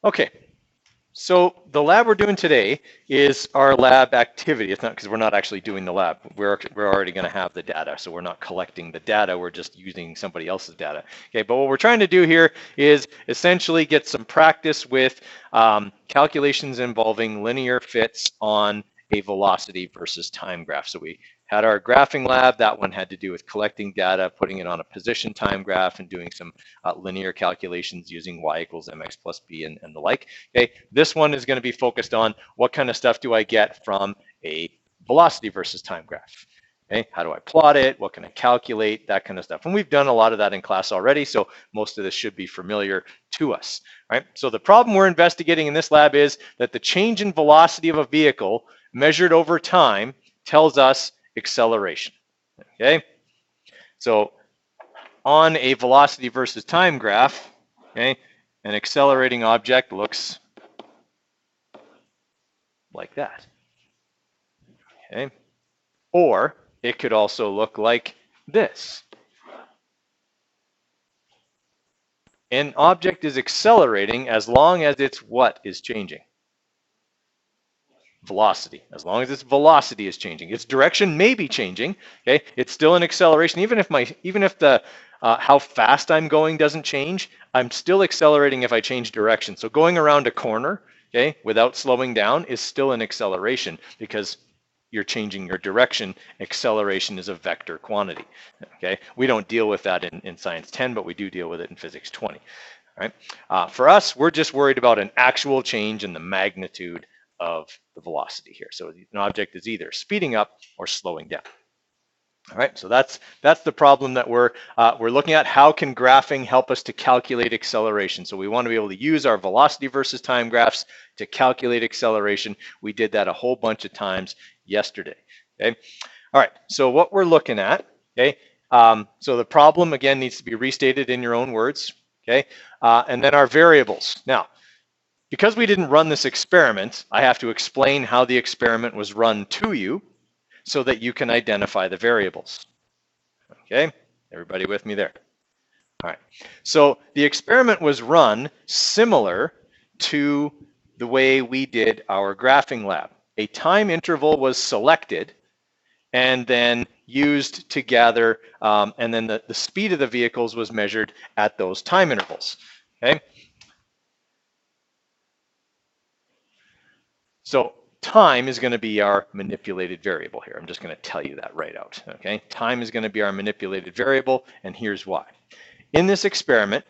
Okay, so the lab we're doing today is our lab activity. It's not because we're not actually doing the lab. We're already going to have the data, so we're not collecting the data. We're just using somebody else's data. Okay, but what we're trying to do here is essentially get some practice with calculations involving linear fits on a velocity versus time graph. So we had our graphing lab. That one had to do with collecting data, putting it on a position time graph, and doing some linear calculations using y equals mx plus b and the like. Okay, this one is going to be focused on what kind of stuff do I get from a velocity versus time graph. Okay, how do I plot it? What can I calculate? That kind of stuff. And we've done a lot of that in class already, so most of this should be familiar to us. Right? So the problem we're investigating in this lab is that the change in velocity of a vehicle measured over time tells us acceleration. Okay, so on a velocity versus time graph, okay, an accelerating object looks like that. Okay, or it could also look like this. An object is accelerating as long as its what is changing? Velocity. As long as its velocity is changing, its direction may be changing. Okay, it's still an acceleration. Even if the how fast I'm going doesn't change, I'm still accelerating if I change direction. So going around a corner, okay, without slowing down is still an acceleration because you're changing your direction. Acceleration is a vector quantity. Okay, we don't deal with that in Science 10, but we do deal with it in Physics 20. All right. For us, we're just worried about an actual change in the magnitude of the velocity here. So an object is either speeding up or slowing down. All right, so that's the problem that we're looking at. How can graphing help us to calculate acceleration? So we want to be able to use our velocity versus time graphs to calculate acceleration. We did that a whole bunch of times yesterday. Okay, all right. So what we're looking at, okay. So the problem again needs to be restated in your own words. Okay, and then our variables. Now, because we didn't run this experiment, I have to explain how the experiment was run to you so that you can identify the variables. Okay, everybody with me there? All right, so the experiment was run similar to the way we did our graphing lab. A time interval was selected and then used to gather, and then the speed of the vehicles was measured at those time intervals. Okay. So time is going to be our manipulated variable here. I'm just going to tell you that right out. Okay, time is going to be our manipulated variable, and here's why. In this experiment,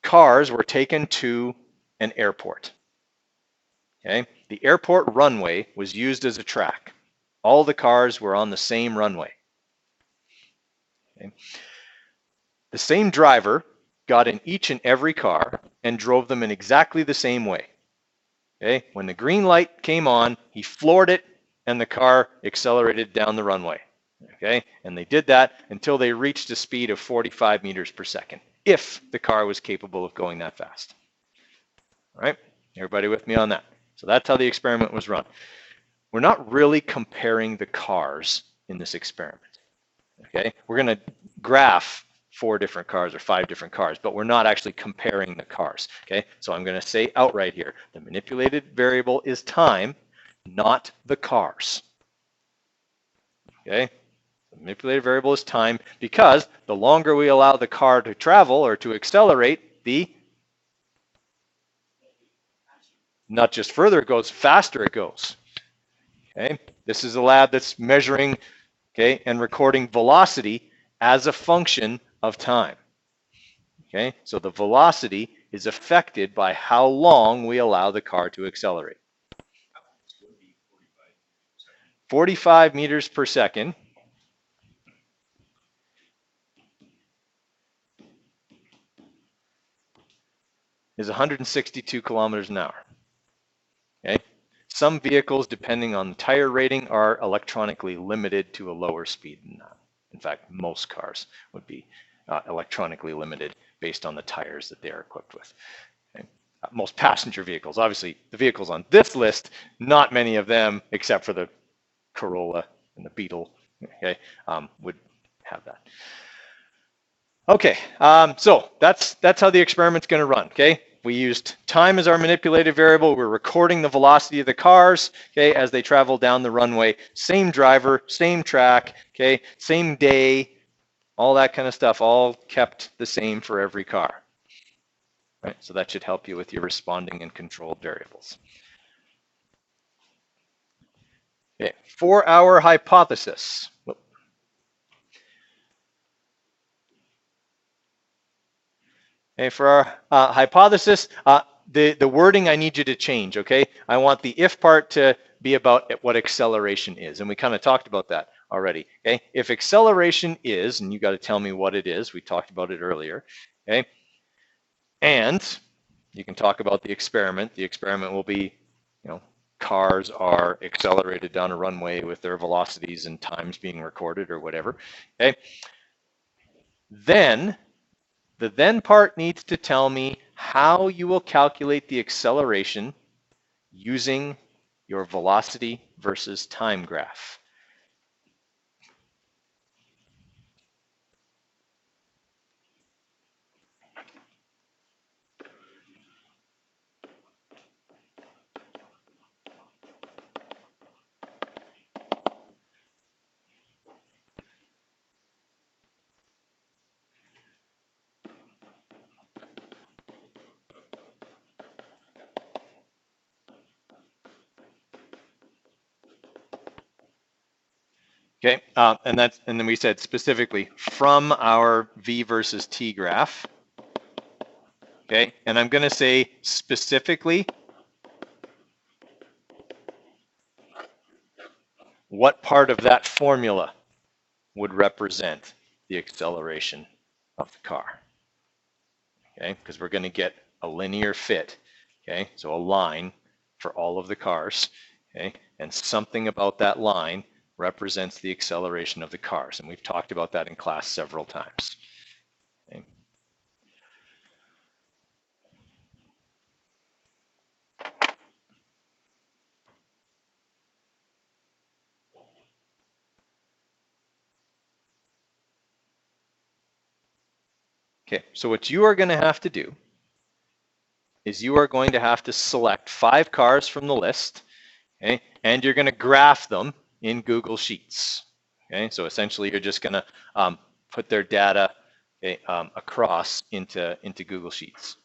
cars were taken to an airport. Okay, the airport runway was used as a track. All the cars were on the same runway. Okay. The same driver got in each and every car and drove them in exactly the same way. Okay, when the green light came on, he floored it and the car accelerated down the runway. Okay, and they did that until they reached a speed of 45 meters per second, if the car was capable of going that fast. All right, everybody with me on that? So that's how the experiment was run. We're not really comparing the cars in this experiment. Okay, we're going to graph 4 different cars or 5 different cars, but we're not actually comparing the cars. Okay, so I'm going to say outright here, the manipulated variable is time, not the cars. Okay, the manipulated variable is time because the longer we allow the car to travel or to accelerate, the not just further it goes, faster it goes. Okay, this is a lab that's measuring, okay, and recording velocity as a function of time. Okay, so the velocity is affected by how long we allow the car to accelerate. 45 meters per second is 162 kilometers an hour. Okay, some vehicles, depending on the tire rating, are electronically limited to a lower speed than that. In fact, most cars would be electronically limited based on the tires that they are equipped with. Okay. Most passenger vehicles, obviously the vehicles on this list, not many of them, except for the Corolla and the Beetle, okay, would have that. Okay, so that's how the experiment's going to run. Okay, we used time as our manipulated variable. We're recording the velocity of the cars, okay, as they travel down the runway. Same driver, same track, okay, same day, all that kind of stuff, all kept the same for every car. Right, so that should help you with your responding and controlled variables. Okay, 4-hour hypothesis. Okay, for our hypothesis, the wording I need you to change, okay? I want the if part to be about what acceleration is, and we kind of talked about that already, okay? If acceleration is, and you got to tell me what it is, we talked about it earlier, okay? And you can talk about the experiment. The experiment will be, cars are accelerated down a runway with their velocities and times being recorded or whatever, okay? Then the then part needs to tell me how you will calculate the acceleration using your velocity versus time graph. Okay, and then we said specifically from our V versus T graph. Okay, and I'm going to say specifically what part of that formula would represent the acceleration of the car. Okay, because we're going to get a linear fit. Okay, so a line for all of the cars. Okay, and something about that line represents the acceleration of the cars, and we've talked about that in class several times. Okay. Okay, so what you are going to have to do is you are going to have to select 5 cars from the list, okay, and you're going to graph them in Google Sheets. Okay, so essentially you're just going to put their data, okay, across into Google Sheets.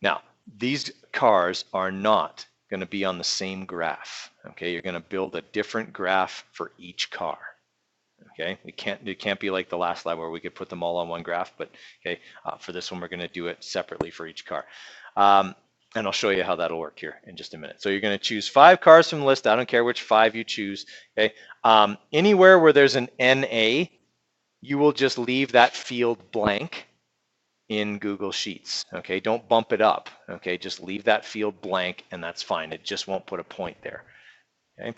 Now, these cars are not going to be on the same graph. Okay, you're going to build a different graph for each car. Okay, it can't be like the last lab where we could put them all on one graph, but okay, for this one we're going to do it separately for each car. And I'll show you how that'll work here in just a minute. So you're going to choose 5 cars from the list. I don't care which 5 you choose. Okay, anywhere where there's an NA, you will just leave that field blank in Google Sheets. Okay, don't bump it up. Okay, just leave that field blank, and that's fine. It just won't put a point there. Okay,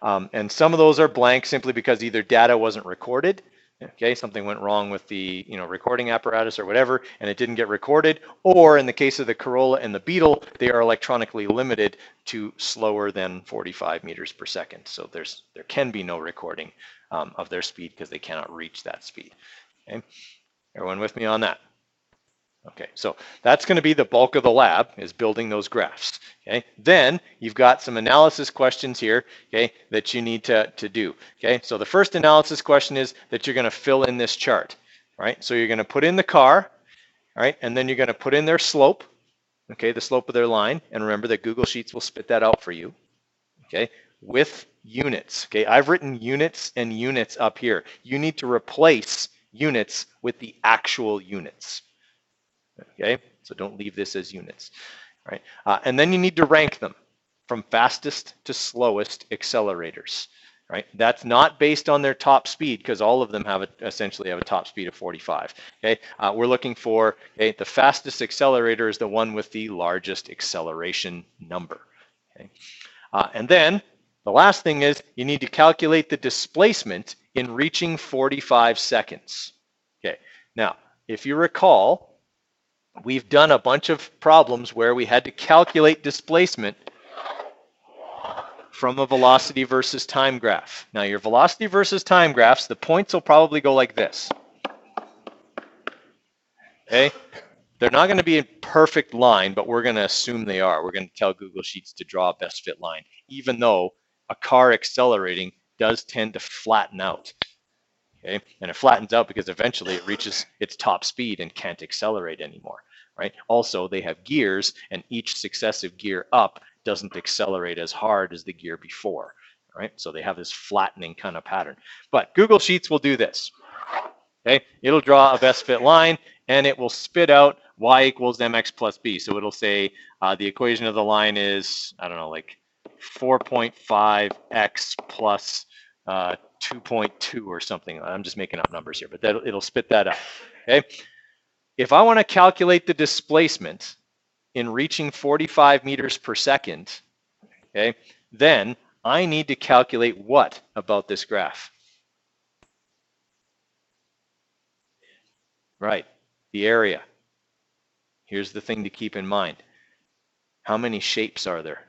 and some of those are blank simply because either data wasn't recorded. Okay, something went wrong with the recording apparatus or whatever, and it didn't get recorded. Or in the case of the Corolla and the Beetle, they are electronically limited to slower than 45 meters per second. So there can be no recording of their speed because they cannot reach that speed. Okay, everyone with me on that? Okay, so that's going to be the bulk of the lab, is building those graphs. Okay, then you've got some analysis questions here, okay, that you need to do. Okay, so the first analysis question is that you're going to fill in this chart. Right, so you're going to put in the car, right, and then you're going to put in their slope, okay, the slope of their line, and remember that Google Sheets will spit that out for you. Okay, with units. Okay, I've written units and units up here. You need to replace units with the actual units. Okay, so don't leave this as units, right? And then you need to rank them from fastest to slowest accelerators, right? That's not based on their top speed because all of them essentially have a top speed of 45. Okay, we're looking for the fastest accelerator is the one with the largest acceleration number. Okay, and then the last thing is you need to calculate the displacement in reaching 45 seconds. Okay, now if you recall, we've done a bunch of problems where we had to calculate displacement from a velocity versus time graph. Now your velocity versus time graphs, the points will probably go like this. Okay? They're not going to be in perfect line, but we're going to assume they are. We're going to tell Google Sheets to draw a best fit line, even though a car accelerating does tend to flatten out. Okay? And it flattens out because eventually it reaches its top speed and can't accelerate anymore. Right? Also, they have gears, and each successive gear up doesn't accelerate as hard as the gear before. Right? So they have this flattening kind of pattern. But Google Sheets will do this. Okay? It'll draw a best fit line, and it will spit out y equals mx plus b. So it'll say the equation of the line is, I don't know, like 4.5x plus 2.2 or something. I'm just making up numbers here, but it'll spit that out. Okay. If I want to calculate the displacement in reaching 45 meters per second, okay, then I need to calculate what about this graph? Right, the area. Here's the thing to keep in mind. How many shapes are there?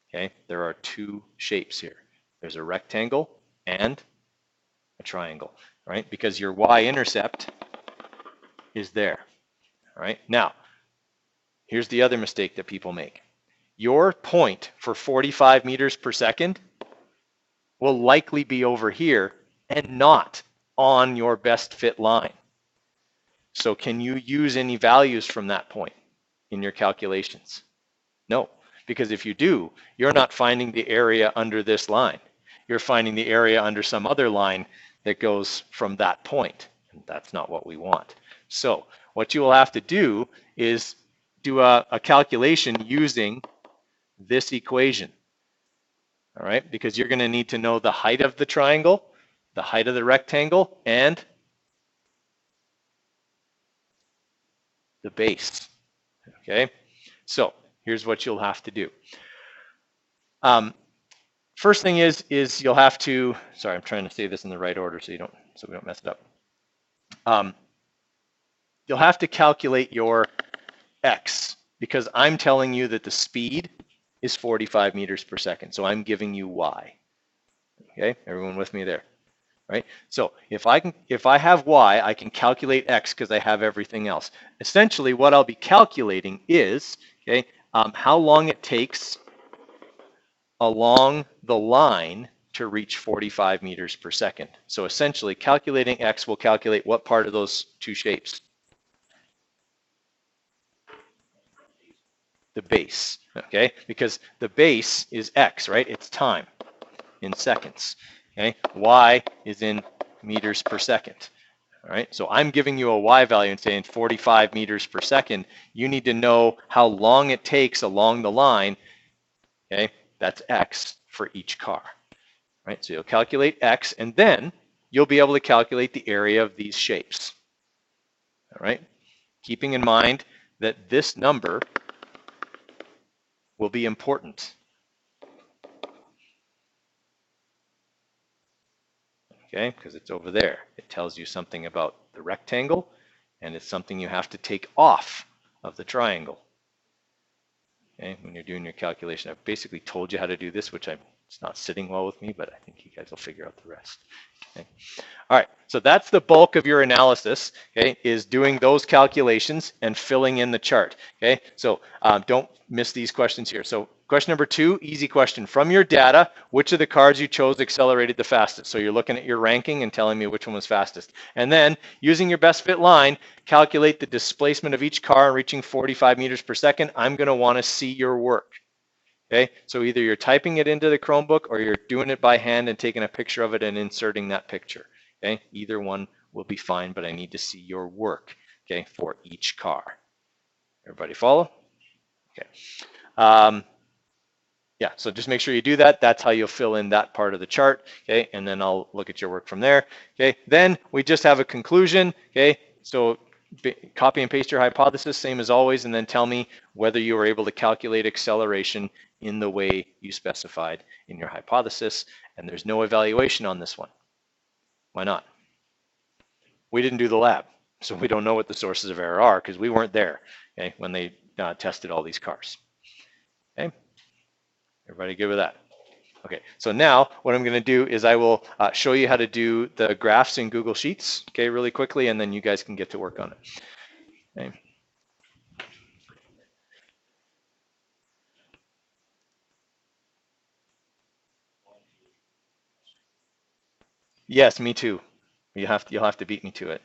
Okay, there are two shapes here. There's a rectangle and a triangle, right? Because your y-intercept is there, all right? Now, here's the other mistake that people make. Your point for 45 meters per second will likely be over here and not on your best fit line. So can you use any values from that point in your calculations? No, because if you do, you're not finding the area under this line. You're finding the area under some other line that goes from that point. And that's not what we want. So what you will have to do is do a calculation using this equation. All right, because you're going to need to know the height of the triangle, the height of the rectangle, and the base. Okay, so here's what you'll have to do. First thing is you'll have to, sorry, I'm trying to say this in the right order so we don't mess it up. You'll have to calculate your x, because I'm telling you that the speed is 45 meters per second. So I'm giving you y. Okay, everyone with me there? Right? So if I have y, I can calculate x because I have everything else. Essentially, what I'll be calculating is, okay, how long it takes along the line to reach 45 meters per second. So essentially, calculating x will calculate what part of those two shapes? The base, okay? Because the base is x, right? It's time in seconds, okay? Y is in meters per second, all right? So I'm giving you a y value and saying 45 meters per second. You need to know how long it takes along the line, okay? That's x for each car, right? So you'll calculate x, and then you'll be able to calculate the area of these shapes, all right? Keeping in mind that this number will be important. Okay, because it's over there. It tells you something about the rectangle, and it's something you have to take off of the triangle. Okay, when you're doing your calculation, I've basically told you how to do this, which it's not sitting well with me, but I think you guys will figure out the rest. Okay. All right, so that's the bulk of your analysis, okay, is doing those calculations and filling in the chart. Okay, so don't miss these questions here. So question number 2, easy question. From your data, which of the cars you chose accelerated the fastest? So you're looking at your ranking and telling me which one was fastest. And then using your best fit line, calculate the displacement of each car reaching 45 meters per second. I'm going to want to see your work. Okay, so either you're typing it into the Chromebook or you're doing it by hand and taking a picture of it and inserting that picture. Okay, either one will be fine, but I need to see your work, okay, for each car. Everybody follow? Okay. Yeah, so just make sure you do that. That's how you'll fill in that part of the chart, okay, and then I'll look at your work from there. Okay, then we just have a conclusion, okay, so copy and paste your hypothesis, same as always, and then tell me whether you were able to calculate acceleration in the way you specified in your hypothesis. And there's no evaluation on this one. Why not? We didn't do the lab, so we don't know what the sources of error are because we weren't there, okay, when they tested all these cars. Okay. Everybody good with that? Okay, so now what I'm going to do is I will show you how to do the graphs in Google Sheets, okay, really quickly, and then you guys can get to work on it. Okay. Yes, me too. You'll have to beat me to it.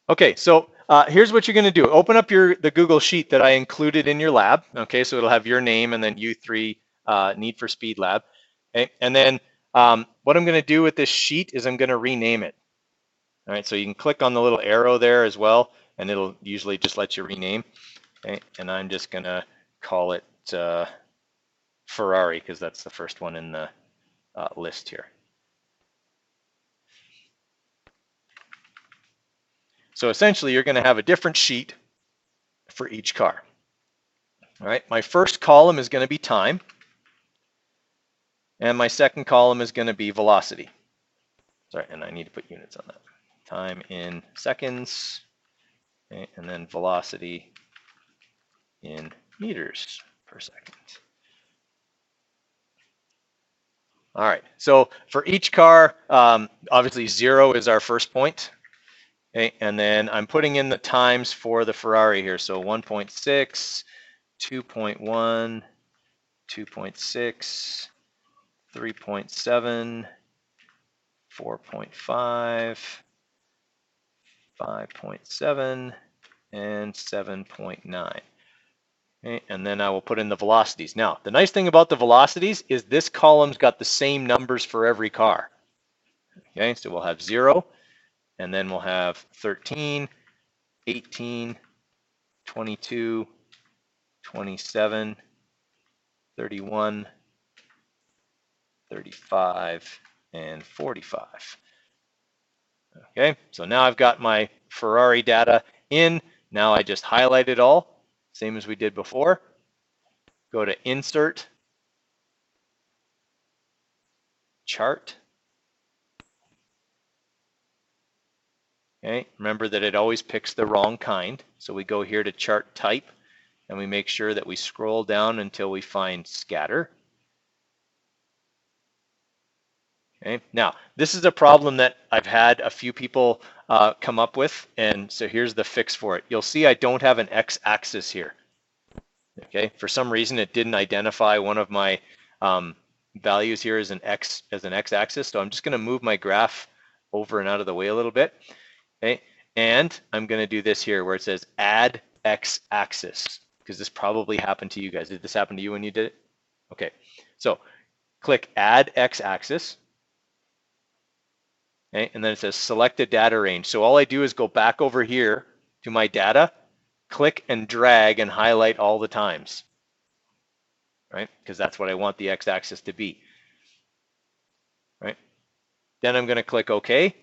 Okay, so here's what you're going to do. Open up the Google Sheet that I included in your lab. Okay, so it'll have your name and then U3 Need for Speed Lab. Okay, and then what I'm going to do with this sheet is I'm going to rename it. All right, so you can click on the little arrow there as well, and it'll usually just let you rename. Okay, and I'm just going to call it Ferrari because that's the first one in the list here. So essentially, you're going to have a different sheet for each car. All right, my first column is going to be time, and my second column is going to be velocity. Sorry, and I need to put units on that. Time in seconds, okay, and then velocity in meters per second. All right, so for each car, obviously 0 is our first point. Okay, and then I'm putting in the times for the Ferrari here. So 1.6, 2.1, 2.6, 3.7, 4.5, 5.7, and 7.9. Okay, and then I will put in the velocities. Now, the nice thing about the velocities is this column's got the same numbers for every car. Okay, so we'll have 0, and then we'll have 13, 18, 22, 27, 31, 35, and 45. Okay, so now I've got my Ferrari data in. Now I just highlight it all, same as we did before. Go to Insert, Chart. Okay, remember that it always picks the wrong kind. So we go here to Chart Type, and we make sure that we scroll down until we find Scatter. Okay, now this is a problem that I've had a few people come up with, and so here's the fix for it. You'll see I don't have an x-axis here. Okay, for some reason it didn't identify one of my values here as an x-axis, so I'm just going to move my graph over and out of the way a little bit. Okay, and I'm going to do this here where it says Add x-axis, because this probably happened to you guys. Did this happen to you when you did it? Okay, so click Add x-axis. Okay, and then it says select a data range. So all I do is go back over here to my data, click and drag and highlight all the times, right? Because that's what I want the x-axis to be, right? Then I'm going to click OK,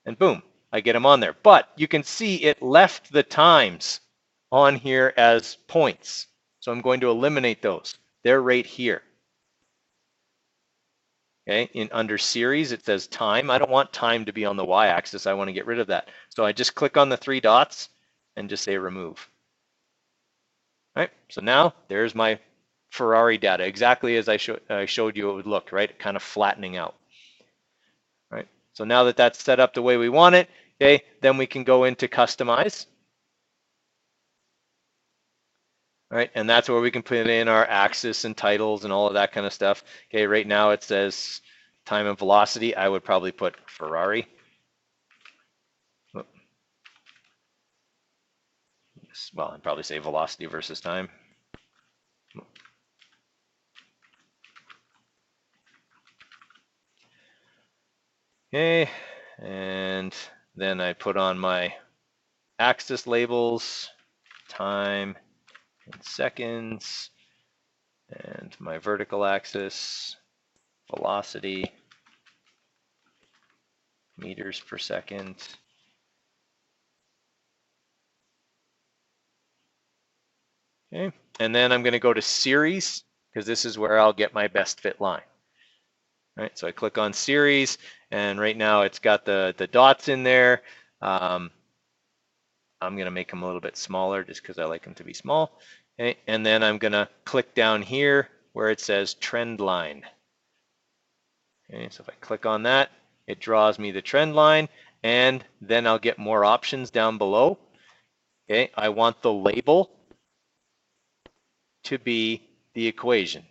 and boom, I get them on there. But you can see it left the times on here as points. So I'm going to eliminate those. They're right here. Okay, under series, it says time. I don't want time to be on the y-axis. I want to get rid of that. So I just click on the 3 dots and just say remove. All right, so now there's my Ferrari data, exactly as I showed you it would look, right? Kind of flattening out. All right, so now that that's set up the way we want it, okay, then we can go into customize. All right, and that's where we can put in our axis and titles and all of that kind of stuff. Okay, right now it says time and velocity. I would probably put Ferrari. Well, I'd probably say velocity versus time. Okay, and then I put on my axis labels, time in seconds, and my vertical axis, velocity, meters per second. Okay, and then I'm going to go to series because this is where I'll get my best fit line. All right, so I click on series, and right now it's got the dots in there. I'm going to make them a little bit smaller just because I like them to be small. Okay, and then I'm going to click down here where it says trend line. Okay, so if I click on that, it draws me the trend line, and then I'll get more options down below. Okay, I want the label to be the equation.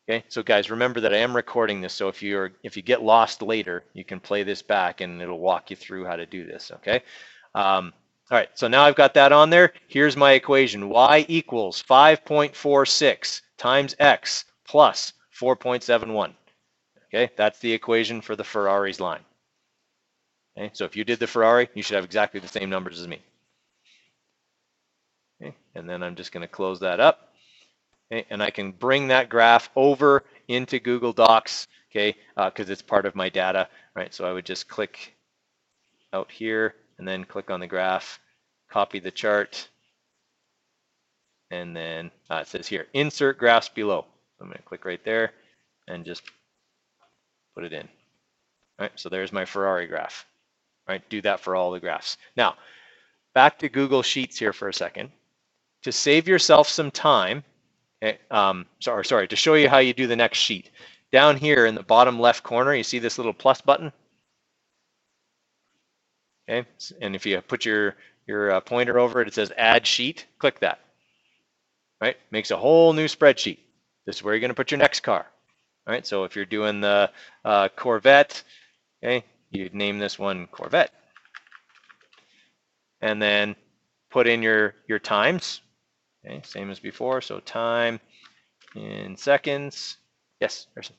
Okay, so guys, remember that I am recording this, so if you get lost later, you can play this back and it'll walk you through how to do this. Okay. All right, so now I've got that on there. Here's my equation. Y equals 5.46 times X plus 4.71. Okay, that's the equation for the Ferrari's line. Okay, so if you did the Ferrari, you should have exactly the same numbers as me. Okay, and then I'm just going to close that up. Okay, and I can bring that graph over into Google Docs, okay, because it's part of my data, right? So I would just click out here and then click on the graph, copy the chart, and then it says here, insert graphs below. I'm going to click right there and just put it in. All right, so there's my Ferrari graph. All right, do that for all the graphs. Now, back to Google Sheets here for a second. To save yourself some time, sorry, to show you how you do the next sheet. Down here in the bottom left corner, you see this little plus button? Okay, and if you put your pointer over it, it says add sheet, click that. Right, makes a whole new spreadsheet. This is where you're going to put your next car. All right, so if you're doing the Corvette, okay, you'd name this one Corvette. And then put in your times. Okay, same as before, so time in seconds. Yes, Harrison.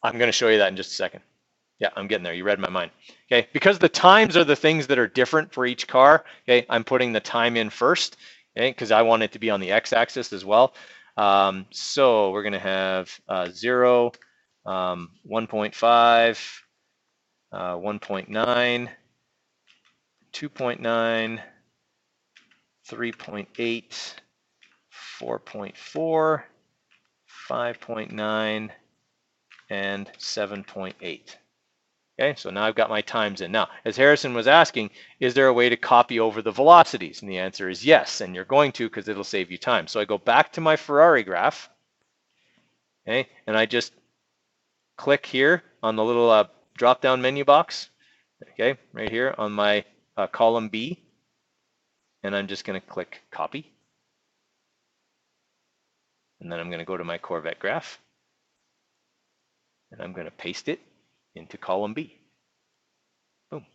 I'm going to show you that in just a second. Yeah, I'm getting there. You read my mind. Okay, because the times are the things that are different for each car. Okay, I'm putting the time in first. Okay, because I want it to be on the x-axis as well. So we're going to have 0, 1.5, 1.9, 2.9, 3.8, 4.4, 5.9, and 7.8. Okay, so now I've got my times in. Now, as Harrison was asking, is there a way to copy over the velocities? And the answer is yes, and you're going to because it'll save you time. So I go back to my Ferrari graph, okay, and I just click here on the little drop-down menu box, okay, right here on my column B, and I'm just going to click copy. And then I'm going to go to my Corvette graph, and I'm going to paste it into column B. Boom.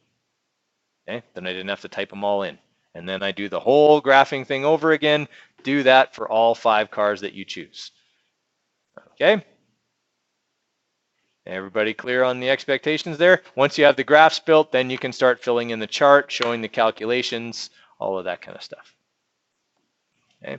Okay, then I didn't have to type them all in. And then I do the whole graphing thing over again. Do that for all 5 cars that you choose. Okay? Everybody clear on the expectations there? Once you have the graphs built, then you can start filling in the chart, showing the calculations, all of that kind of stuff. Okay?